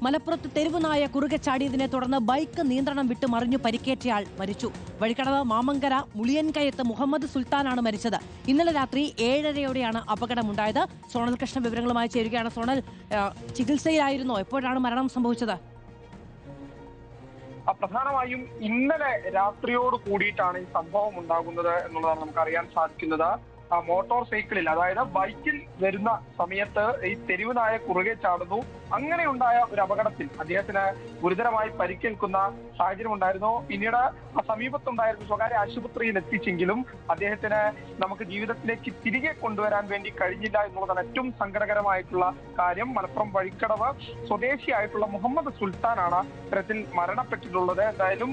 മലപ്പുറത്ത് തെരുവുനായ കുറുകെ ചാടിയതിനെ തുടർന്ന് ബൈക്ക് നിയന്ത്രണം വിട്ട് മറിഞ്ഞു പരിക്കേറ്റയാൾ മരിച്ചു. വഴിക്കടവ് മാമങ്കര മുളിയൻകയത്ത് മുഹമ്മദ് സുൽത്താനാണ് മരിച്ചത്. ഇന്നലെ രാത്രി 7:30യോടെയാണ് അപകടമുണ്ടായത്. സോണൽ കൃഷ്ണ വിവരങ്ങളുമായി ചേരുകയാണ്. സോണൽ, ചികിത്സയിലായിരുന്നോ? എപ്പോഴാണ് മരണം സംഭവിച്ചത്? പ്രധാനമായും ഇന്നലെ രാത്രിയോട് കൂടിയിട്ടാണ് ഈ സംഭവം ഉണ്ടാകുന്നത് എന്നുള്ളതാണ് നമുക്ക് അറിയാൻ സാധിക്കുന്നത്. മോട്ടോർ സൈക്കിളിൽ, അതായത് ബൈക്കിൽ വരുന്ന സമയത്ത് ഈ തെരുവുനായ കുറുകെ ചാടുന്നു. അങ്ങനെ ഉണ്ടായ ഒരു അപകടത്തിൽ അദ്ദേഹത്തിന് ഗുരുതരമായി പരിക്കേൽക്കുന്ന സാഹചര്യം ഉണ്ടായിരുന്നു. പിന്നീട് സമീപത്തുണ്ടായിരുന്ന സ്വകാര്യ ആശുപത്രിയിൽ എത്തിച്ചെങ്കിലും അദ്ദേഹത്തിന് നമുക്ക് ജീവിതത്തിലേക്ക് തിരികെ കൊണ്ടുവരാൻ വേണ്ടി കഴിഞ്ഞില്ല എന്നുള്ളതാണ് ഏറ്റവും സങ്കടകരമായിട്ടുള്ള കാര്യം. മലപ്പുറം വഴിക്കടവ് സ്വദേശിയായിട്ടുള്ള മുഹമ്മദ് സുൽത്താനാണ് ഇത്തരത്തിൽ മരണപ്പെട്ടിട്ടുള്ളത്. എന്തായാലും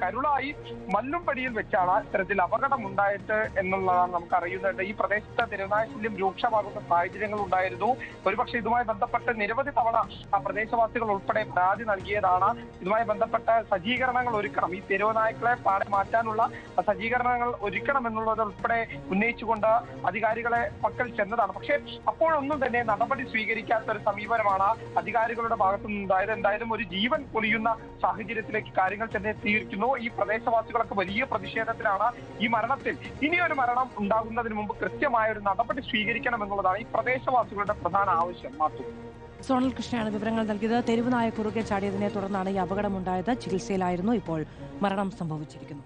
കരുളായി മല്ലുംപടിയിൽ വെച്ചാണ് ഇത്തരത്തിൽ അപകടം ഉണ്ടായിട്ട് എന്നുള്ളതാണ് നമുക്ക് അറിയുന്നത്. ഈ പ്രദേശത്ത് തെരുവുനായ ശല്യം രൂക്ഷമാകുന്ന സാഹചര്യങ്ങൾ ഉണ്ടായിരുന്നു. ഒരുപക്ഷെ ഇതുമായി ബന്ധപ്പെട്ട് നിരവധി തവണ പ്രദേശവാസികൾ ഉൾപ്പെടെ പരാതി നൽകിയതാണ്. ഇതുമായി ബന്ധപ്പെട്ട സജ്ജീകരണങ്ങൾ ഒരുക്കണം, ഈ തെരുവുനായ്ക്കളെ പാടെ മാറ്റാനുള്ള സജ്ജീകരണങ്ങൾ ഒരുക്കണം എന്നുള്ളത് ഉൾപ്പെടെ ഉന്നയിച്ചുകൊണ്ട് അധികാരികളെ പക്കൽ ചെന്നതാണ്. പക്ഷേ അപ്പോഴൊന്നും തന്നെ നടപടി സ്വീകരിക്കാത്ത ഒരു സമീപനമാണ് അധികാരികളുടെ ഭാഗത്തു നിന്നുണ്ടായത്. എന്തായാലും ഒരു ജീവൻ പൊലിയുന്ന സാഹചര്യത്തിലേക്ക് കാര്യങ്ങൾ ചെന്നെത്തിയിരിക്കുന്നു. ഈ പ്രദേശവാസികളൊക്കെ വലിയ പ്രതിഷേധത്തിലാണ്. ഈ മരണത്തിൽ ഇനിയൊരു മരണം ഉണ്ടാകുന്നതിന് മുമ്പ് കൃത്യമായ ഒരു നടപടി സ്വീകരിക്കണം എന്നുള്ളതാണ് ഈ പ്രദേശവാസികളുടെ പ്രധാന ആവശ്യം. സോണൽ കൃഷ്ണയാണ് വിവരങ്ങൾ നൽകിയത്. തെരുവുനായ കുറുകെ ചാടിയതിനെ തുടർന്നാണ് ഈ അപകടമുണ്ടായത്. ചികിത്സയിലായിരുന്നു. ഇപ്പോൾ മരണം സംഭവിച്ചിരിക്കുന്നു.